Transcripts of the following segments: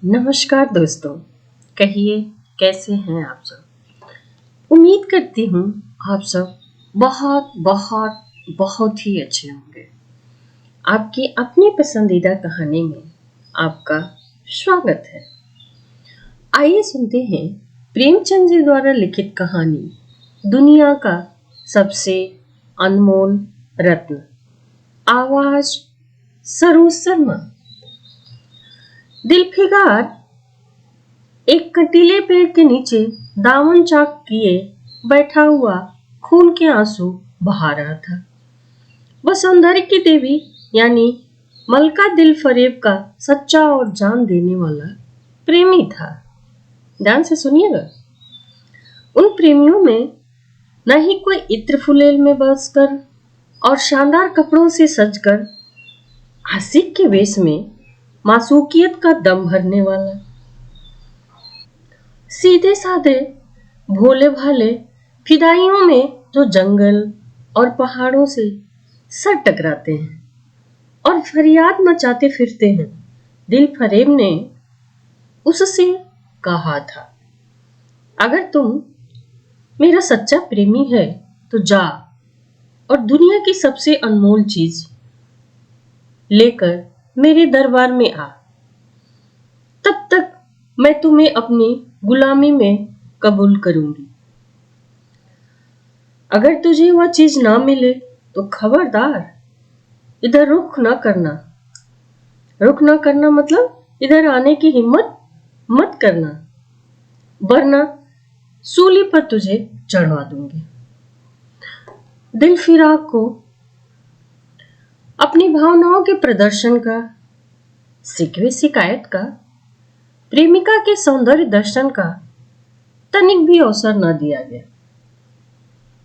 नमस्कार दोस्तों। कहिए, कैसे हैं आप सब। उम्मीद करती हूँ आप सब बहुत बहुत बहुत ही अच्छे होंगे। आपकी अपनी पसंदीदा कहानी में आपका स्वागत है। आइए सुनते हैं प्रेमचंद जी द्वारा लिखित कहानी दुनिया का सबसे अनमोल रत्न। आवाज सरोज शर्मा। दिलफिगार एक कंटीले पेड़ के नीचे दामन चाक किए बैठा हुआ खून के आंसू बहा रहा था। वह सौंदर्य की देवी यानी मलका दिल फरेब का सच्चा और जान देने वाला प्रेमी था। ध्यान से सुनिएगा। उन प्रेमियों में न ही कोई इत्र फुलेल में बसकर और शानदार कपड़ों से सजकर आशिक के वेश में मासूकियत का दम भरने वाला। सीधे साधे भोले भाले फिदाइयों में जो जंगल और पहाड़ों से सर टकराते हैं और फरियाद मचाते फिरते हैं, दिल फरेब ने उससे कहा था, अगर तुम मेरा सच्चा प्रेमी है तो जा और दुनिया की सबसे अनमोल चीज लेकर मेरे दरबार में आ। तब तक मैं तुम्हें अपनी गुलामी में कबूल करूंगी। अगर तुझे वह चीज ना मिले तो खबरदार इधर रुख ना करना। रुख ना करना मतलब इधर आने की हिम्मत मत करना, वरना सूली पर तुझे चढ़वा दूंगी। दिल फिराक को अपनी भावनाओं के प्रदर्शन का, शिकवे शिकायत का, प्रेमिका के सौंदर्य दर्शन का तनिक भी अवसर न दिया गया,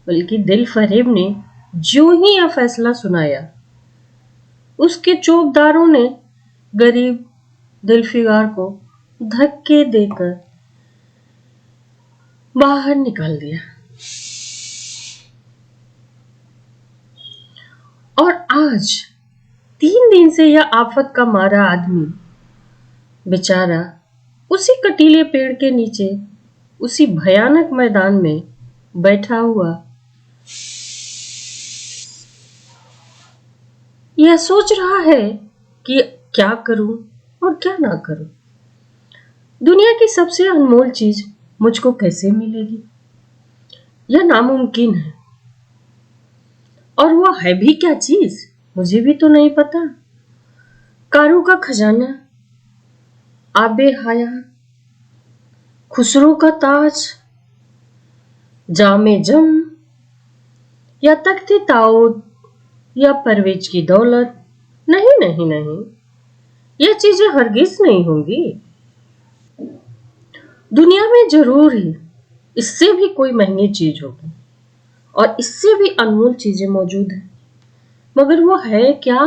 बल्कि दिल फरेब ने जो ही यह फैसला सुनाया, उसके चौकीदारों ने गरीब दिलफिगार को धक्के देकर बाहर निकाल दिया। और आज 3 दिन से यह आफत का मारा आदमी बेचारा उसी कटीले पेड़ के नीचे, उसी भयानक मैदान में बैठा हुआ यह सोच रहा है कि क्या करूं और क्या ना करूं। दुनिया की सबसे अनमोल चीज मुझको कैसे मिलेगी? यह नामुमकिन है। और वह है भी क्या चीज, मुझे भी तो नहीं पता। कारू का खजाना, आबे हयात, खुसरो का ताज, जामे जम, या तख्ते ताऊद, या परवेज की दौलत? नहीं नहीं नहीं, यह चीजें हरगिज नहीं होंगी। दुनिया में जरूर ही इससे भी कोई महंगी चीज होगी और इससे भी अनमोल चीजें मौजूद हैं, मगर वो है क्या?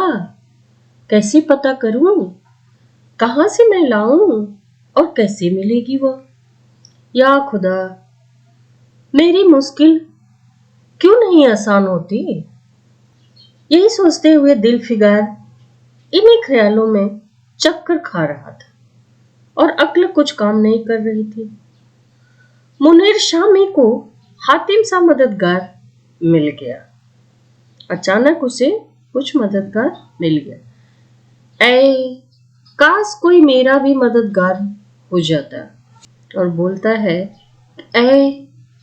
कैसे पता करूं? कहां से मैं लाऊं और कैसे मिलेगी वो? या खुदा, मेरी मुश्किल क्यों नहीं आसान होती? यही सोचते हुए दिल फिगार इन्हीं ख्यालों में चक्कर खा रहा था और अक्ल कुछ काम नहीं कर रही थी। मुनीर शामी को हातिम सा मददगार मिल गया। अचानक उसे कुछ मददगार मिल गया। ऐ काश कोई मेरा भी मददगार हो जाता। और बोलता है, ऐ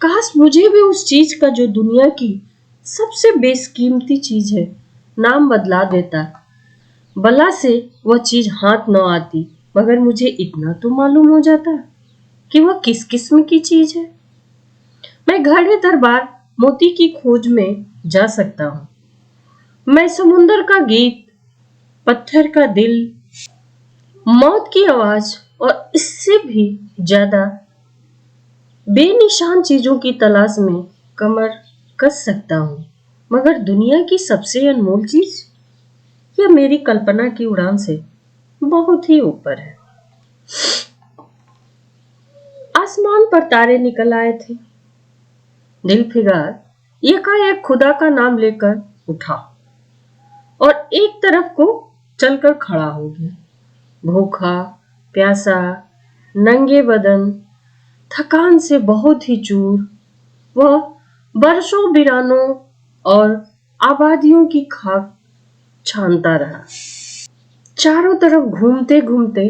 काश मुझे भी उस चीज का जो दुनिया की सबसे बेशकीमती चीज है नाम बदला देता। भला से वह चीज हाथ न आती, मगर मुझे इतना तो मालूम हो जाता कि वह किस किस्म की चीज है। मैं घड़े दरबार मोती की खोज में जा सकता हूं। मैं समुंदर का गीत, पत्थर का दिल, मौत की आवाज और इससे भी ज्यादा बेनिशान चीजों की तलाश में कमर कस सकता हूं, मगर दुनिया की सबसे अनमोल चीज, यह मेरी कल्पना की उड़ान से बहुत ही ऊपर है। आसमान पर तारे निकल आए थे। दिल फिगार एकाएक खुदा का नाम लेकर उठा और एक तरफ को चलकर खड़ा हो गया। भूखा, प्यासा, नंगे बदन, थकान से बहुत ही चूर, वह बरसों वीरानों और आबादियों की खाक छानता रहा। चारों तरफ घूमते घूमते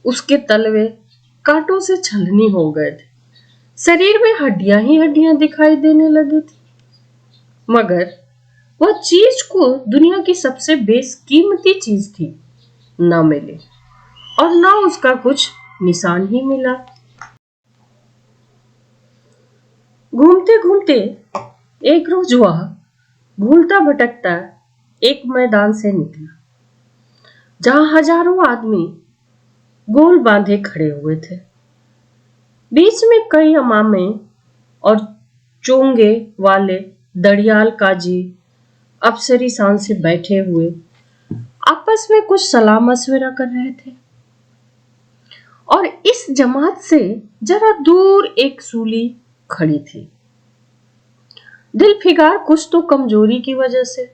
उसके तलवे कांटों से छलनी हो गए थे। शरीर में हड्डियां ही हड्डियां दिखाई देने लगी थी, मगर वह चीज को दुनिया की सबसे बेकीमती चीज थी न मिले और न उसका कुछ निशान ही मिला। घूमते घूमते एक रोज वह भूलता भटकता एक मैदान से निकला, जहां हजारों आदमी गोल बांधे खड़े हुए थे। बीच में कई अमामे और चोंगे वाले दड़ियाल काजी अफसरी शान से बैठे हुए आपस में कुछ सलाह मशविरा कर रहे थे। और इस जमात से जरा दूर एक सूली खड़ी थी, दिल फिगार कुछ तो कमजोरी की वजह से,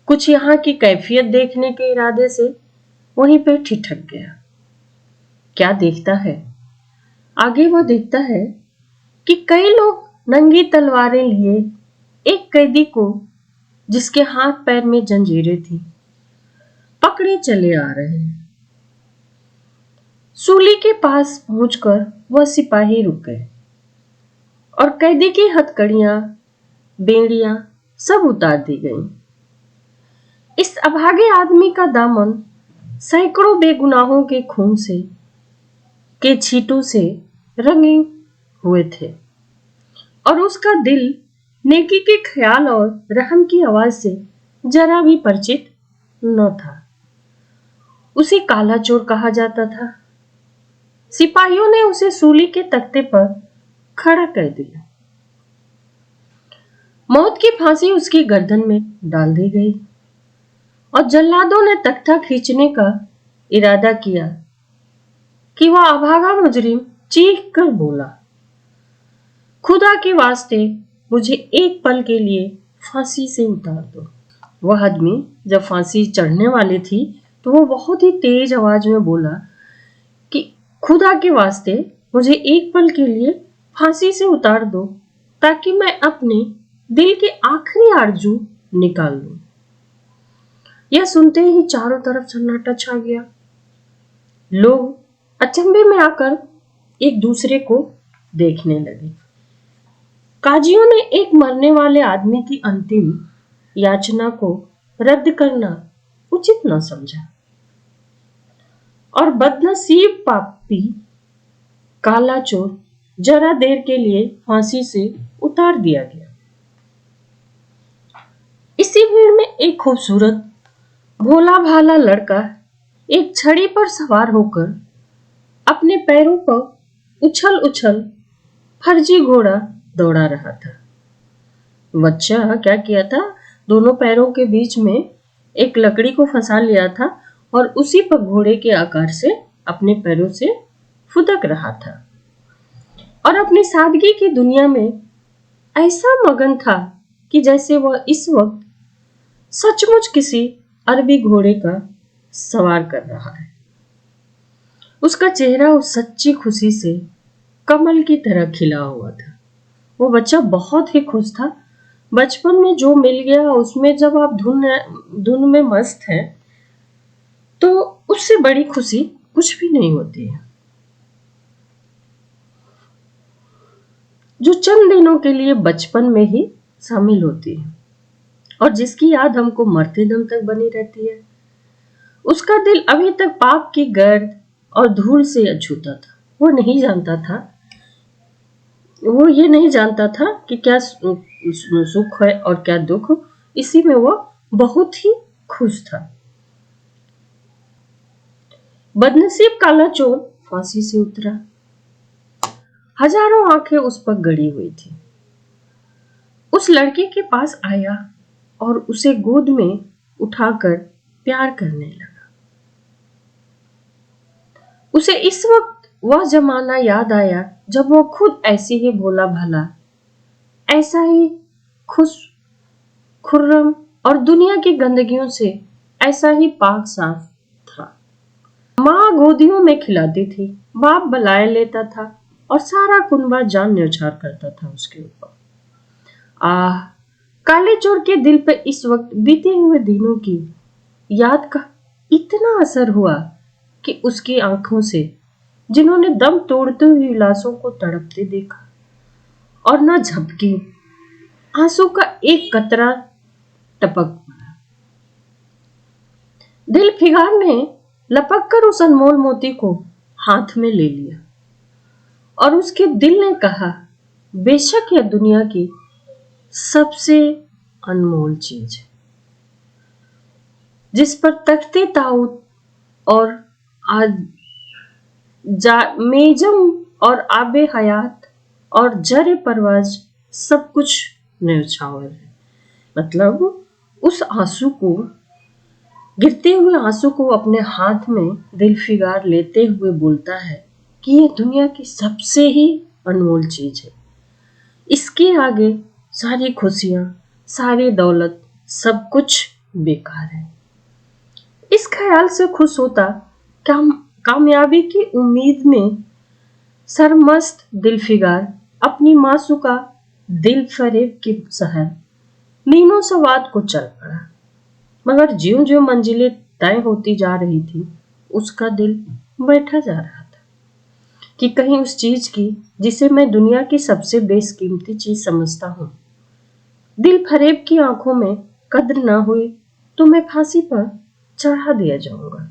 कुछ यहाँ की कैफियत देखने के इरादे से वहीं पे ठिठक गया। क्या देखता है? आगे वो देखता है कि कई लोग नंगी तलवारें लिए एक कैदी को, जिसके हाथ पैर में जंजीरें थी, पकड़े चले आ रहे हैं। सूली के पास पहुंचकर वह सिपाही रुक गए और कैदी की हथकड़ियां, बेड़ियां सब उतार दी गईं। इस अभागे आदमी का दामन सैकड़ों बेगुनाहों के खून से के छींटों से रंगे हुए थे और उसका दिल नेकी के ख्याल और रहम की आवाज से जरा भी परिचित न था। उसे काला चोर कहा जाता था। सिपाहियों ने उसे सूली के तख्ते पर खड़ा कर दिया। मौत की फांसी उसकी गर्दन में डाल दी गई और जल्लादों ने तख्ता खींचने का इरादा किया कि वह अभागा मुजरिम चीख कर बोला, खुदा के वास्ते मुझे एक पल के लिए फांसी से उतार दो। वह आदमी जब फांसी चढ़ने वाली थी तो वो बहुत ही तेज आवाज में बोला कि खुदा के वास्ते मुझे एक पल के लिए फांसी से उतार दो, ताकि मैं अपने दिल के आखिरी आरजू निकाल लूं। यह सुनते ही चारों तरफ सन्नाटा छा गया। लोग अचंभे में आकर एक दूसरे को देखने लगे। काजियों ने एक मरने वाले आदमी की अंतिम याचना को रद्द करना उचित न समझा और बदनसीब पापी काला चोर जरा देर के लिए फांसी से उतार दिया गया। इसी भीड़ में एक खूबसूरत भोला भाला लड़का एक छड़ी पर सवार होकर अपने पैरों पर उछल उछल फर्जी घोड़ा दौड़ा रहा था। बच्चा क्या किया था, दोनों पैरों के बीच में एक लकड़ी को फंसा लिया था और उसी पर घोड़े के आकार से अपने पैरों से फुदक रहा था और अपनी सादगी की दुनिया में ऐसा मगन था कि जैसे वह इस वक्त सचमुच किसी अरबी घोड़े का सवार कर रहा है। उसका चेहरा उस सच्ची खुशी से कमल की तरह खिला हुआ था। वो बच्चा बहुत ही खुश था। बचपन में जो मिल गया उसमें जब आप धुन में मस्त हैं तो उससे बड़ी खुशी कुछ भी नहीं होती है, जो चंद दिनों के लिए बचपन में ही शामिल होती है और जिसकी याद हमको मरते दम तक बनी रहती है। उसका दिल अभी तक पाप की गर्द और धूल से अछूता था। वो ये नहीं जानता था कि क्या सुख है और क्या दुख। इसी में वो बहुत ही खुश था। बदनसीब काला चोर फांसी से उतरा। हजारों आंखें उस पर गड़ी हुई थी। उस लड़के के पास आया और उसे गोद में उठाकर प्यार करने लगा। उसे इस वक्त वह जमाना याद आया जब वो खुद ऐसे ही भोला भाला, ऐसा ही खुश खुर्रम और दुनिया की गंदगियों से ऐसा ही पाक साफ था। माँ गोदियों में खिलाती थी, बाप बलाए लेता था और सारा कुनबा जान न्यौछावर करता था उसके ऊपर। आह, काले चोर के दिल पर इस वक्त बीते हुए दिनों की याद का इतना असर हुआ कि उसकी आंखों से, जिन्होंने दम तोड़ते हुए लाशों को तड़पते देखा और न झपकी, आंसू का एक कतरा टपक पड़ा। दिल फिगार ने लपक कर उस अनमोल मोती को हाथ में ले लिया और उसके दिल ने कहा, बेशक यह दुनिया की सबसे अनमोल चीज है, जिस पर तख्ते ताऊत और मेजम और आबे हयात और जरे परवाज सब कुछ न्यौछावर है। मतलब उस आंसू को, गिरते हुए आंसू को अपने हाथ में दिल फिगार लेते हुए बोलता है कि ये दुनिया की सबसे ही अनमोल चीज है। इसके आगे सारी खुशियां, सारी दौलत, सब कुछ बेकार है। इस ख्याल से खुश होता, कामयाबी की उम्मीद में सरमस्त दिलफिगार अपनी मासूका दिल फरेब की शहर मीनो सवाद को चल पड़ा। मगर ज्यों ज्यों मंजिलें तय होती जा रही थी, उसका दिल बैठा जा रहा था कि कहीं उस चीज की जिसे मैं दुनिया की सबसे बेशकीमती चीज समझता हूँ, दिल फरेब की आंखों में कद्र न हुई तो मैं फांसी पर चढ़ा दिया जाऊंगा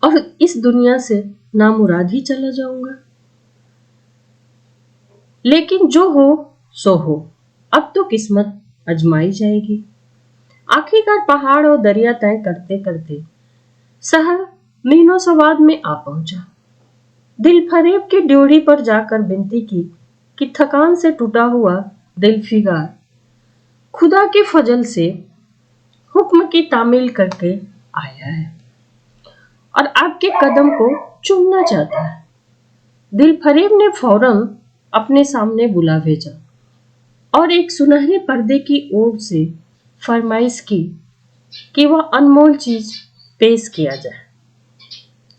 और इस दुनिया से नामुराद ही चला जाऊंगा। लेकिन जो हो सो हो, अब तो किस्मत आजमाई जाएगी। आखिरकार पहाड़ और दरिया तय करते करते शहर मीनो सवाद में आ पहुंचा। दिल फरेब की ड्योढ़ी पर जाकर विनती की कि थकान से टूटा हुआ दिल फिगार खुदा के फजल से हुक्म की तामील करके आया है और आपके कदम को चूमना चाहता है। दिल फरेब ने फौरन अपने सामने बुला भेजा और एक सुनहरे पर्दे की ओर से फरमाइश की कि वह अनमोल चीज पेश किया जाए।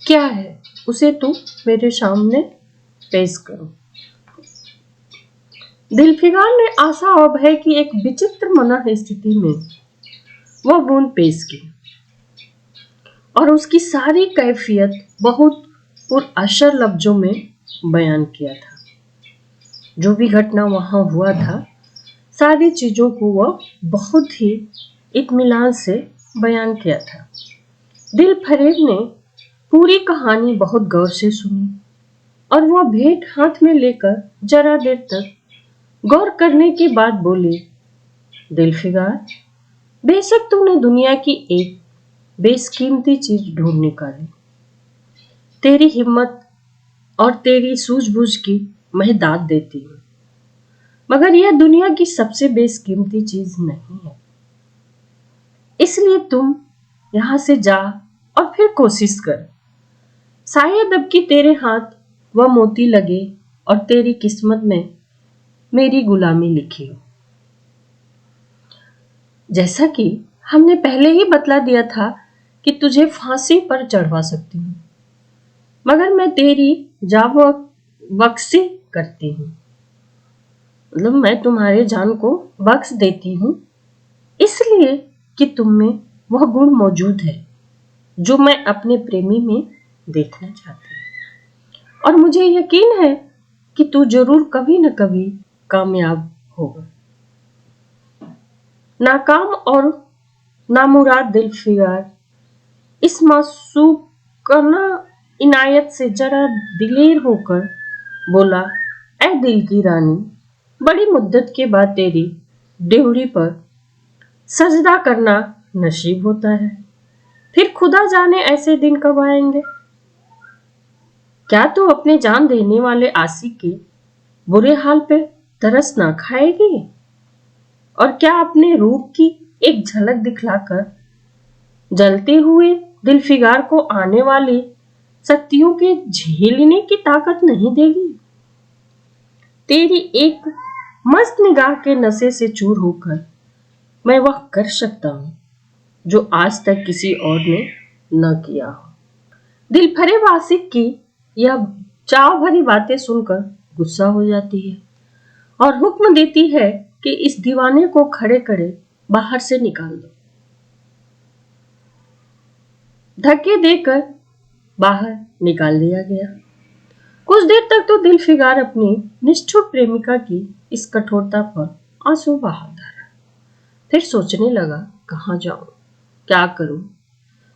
क्या है उसे तुम मेरे सामने पेश करो। दिलफिगार ने आशा और भय की एक विचित्र मनः स्थिति में वह बूंद पेश की और उसकी सारी कैफियत बहुत पुरअसर लफ्जों में बयान किया था। जो भी घटना वहां हुआ था, सारी चीजों को वह बहुत ही इत्मीनान से बयान किया था। दिल फरेब ने पूरी कहानी बहुत गौर से सुनी और वह भेंट हाथ में लेकर जरा देर तक गौर करने के बाद बोली, दिलफिगार, बेशक तूने दुनिया की एक बेशकीमती चीज ढूंढ निकाली। तेरी हिम्मत और तेरी सूझबूझ की मैं दाद देती हूँ, मगर यह दुनिया की सबसे बेशकीमती चीज नहीं है। इसलिए तुम यहां से जा और फिर कोशिश कर। शायद अब कि तेरे हाथ वह मोती लगे और तेरी किस्मत में मेरी गुलामी लिखी हो। जैसा कि हमने पहले ही बतला दिया था कि तुझे फांसी पर चढ़वा सकती हूँ, मगर मैं तेरी बख्शी करती हूँ। मतलब मैं तुम्हारे जान को बख्श देती हूँ, इसलिए कि तुम में वह गुण मौजूद है जो मैं अपने प्रेमी में देखना चाहती हूँ और मुझे यकीन है कि तू जरूर कभी न कभी कामयाब होगा। नाकाम और नामुराद दिलफिगार इस मासूकना इनायत से जरा दिलेर होकर बोला, ऐ दिल की रानी, बड़ी मुद्दत के बाद तेरी ड्योढ़ी पर सजदा करना नसीब होता है। फिर खुदा जाने ऐसे दिन कब आएंगे। क्या तू अपने जान देने वाले आशिक के बुरे हाल पे तरस ना खाएगी और क्या अपने रूप की एक झलक दिखलाकर जलते हुए दिलफिगार को आने वाली शक्तियों के झेलने की ताकत नहीं देगी। तेरी एक मस्त निगाह के नशे से चूर होकर मैं वह कर सकता हूं जो आज तक किसी और ने न किया हो। दिलफरेब आशिक की यह चाव भरी बातें सुनकर गुस्सा हो जाती है और हुक्म देती है कि इस दीवाने को खड़े खड़े बाहर से निकाल दो। धक्के देकर बाहर निकाल दिया गया। कुछ देर तक तो दिलफिगार अपनी निष्ठुर प्रेमिका की इस कठोरता पर आंसू बहाता रहा। फिर सोचने लगा, कहाँ जाऊं, क्या करूं।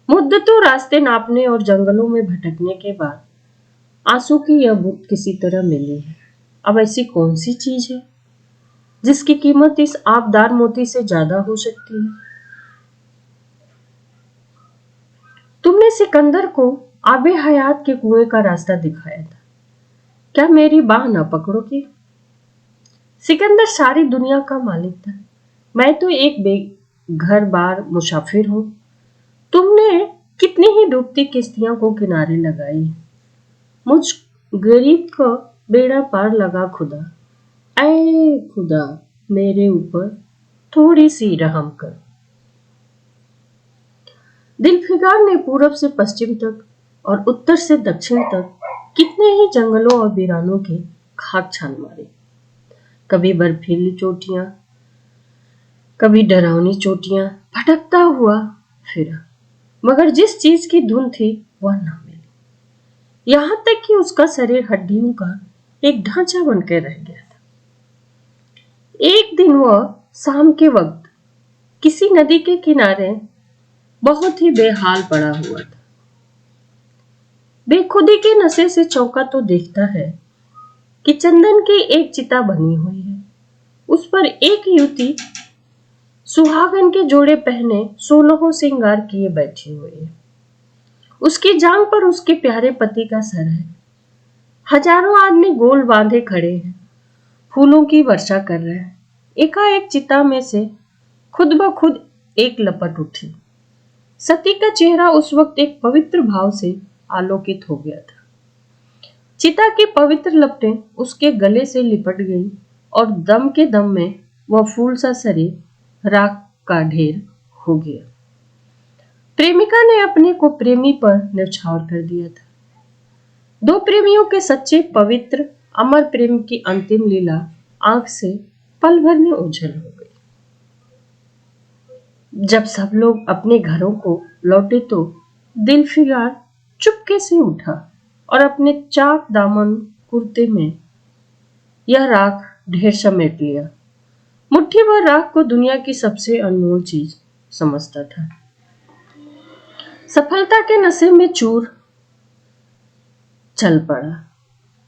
मुद्दतों रास्ते नापने और जंगलों में भटकने के बाद आंसू की यह बूंद किसी तरह मिली है। अब ऐसी कौन सी चीज है जिसकी कीमत इस आबदार मोती से ज्यादा हो सकती है। तुमने सिकंदर को आबे हयात के कुएं का रास्ता दिखाया था, क्या मेरी बाह न पकड़ोगे। सिकंदर सारी दुनिया का मालिक था, मैं तो एक बेघर बार मुसाफिर हूं। तुमने कितनी ही डूबती किश्तियों को किनारे लगाई, मुझ गरीब का बेड़ा पार लगा खुदा। ऐ खुदा, मेरे ऊपर थोड़ी सी रहम कर। दिलफिगार ने पूरब से पश्चिम तक और उत्तर से दक्षिण तक कितने ही जंगलों और वीरानों के खाक छान मारे। कभी बर्फीली चोटियां, कभी डरावनी चोटियां, भटकता हुआ फिरा, मगर जिस चीज की धुन थी वह न मिली। यहां तक कि उसका शरीर हड्डियों का एक ढांचा बनकर रह गया था। एक दिन वह शाम के वक्त किसी नदी के किनारे बहुत ही बेहाल पड़ा हुआ था। बेखुदी के नशे से चौंका तो देखता है कि चंदन की एक चिता बनी हुई है। उस पर एक युवती सुहागन के जोड़े पहने 16 श्रृंगार किए बैठी हुई है। उसकी जांग पर उसके प्यारे पति का सर है। हजारों आदमी गोल बांधे खड़े हैं, फूलों की वर्षा कर रहे हैं। एकाएक चिता में से खुद ब खुद एक लपट उठी। सती का चेहरा उस वक्त एक पवित्र भाव से आलोकित हो गया था। चिता की पवित्र लपटें उसके गले से लिपट गई और दम के दम में वह फूल सा शरीर राख का ढेर हो गया। प्रेमिका ने अपने को प्रेमी पर न्यौछावर कर दिया था। दो प्रेमियों के सच्चे पवित्र अमर प्रेम की अंतिम लीला आंख से पल भर में ओझल हो गई। जब सब लोग अपने घरों को लौटे तो दिलफिगार चुपके से उठा और अपने चाक दामन कुर्ते में यह राख ढेर समेट लिया। मुट्ठी भर राख को दुनिया की सबसे अनमोल चीज समझता था। सफलता के नशे में चूर चल पड़ा।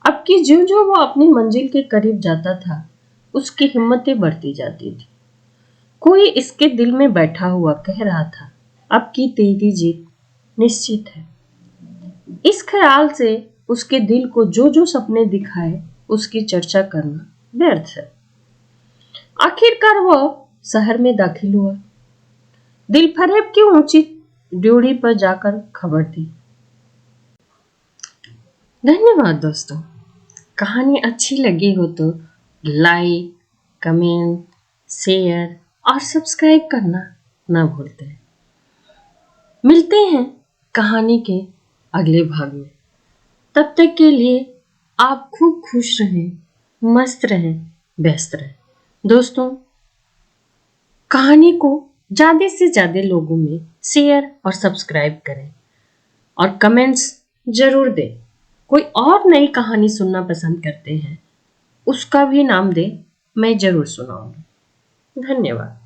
अब की ज्यों ज्यों वो अपनी मंजिल के करीब जाता था, उसकी हिम्मतें बढ़ती जाती थी। कोई इसके दिल में बैठा हुआ कह रहा था, अब की तेरी जीत निश्चित है। इस ख्याल से उसके दिल को जो जो सपने दिखाए उसकी चर्चा करना व्यर्थ है। आखिरकार वह शहर में दाखिल हुआ। दिलफरेब की ऊंची ड्योढ़ी पर जाकर खबर दी। धन्यवाद दोस्तों। कहानी अच्छी लगी हो तो लाइक, कमेंट, शेयर और सब्सक्राइब करना ना भूलते। मिलते हैं कहानी के अगले भाग में। तब तक के लिए आप खूब खुश रहें, मस्त रहें, व्यस्त रहें। दोस्तों, कहानी को ज्यादा से ज्यादा लोगों में शेयर और सब्सक्राइब करें और कमेंट्स जरूर दें। कोई और नई कहानी सुनना पसंद करते हैं, उसका भी नाम दें, मैं जरूर सुनाऊंगी। धन्यवाद।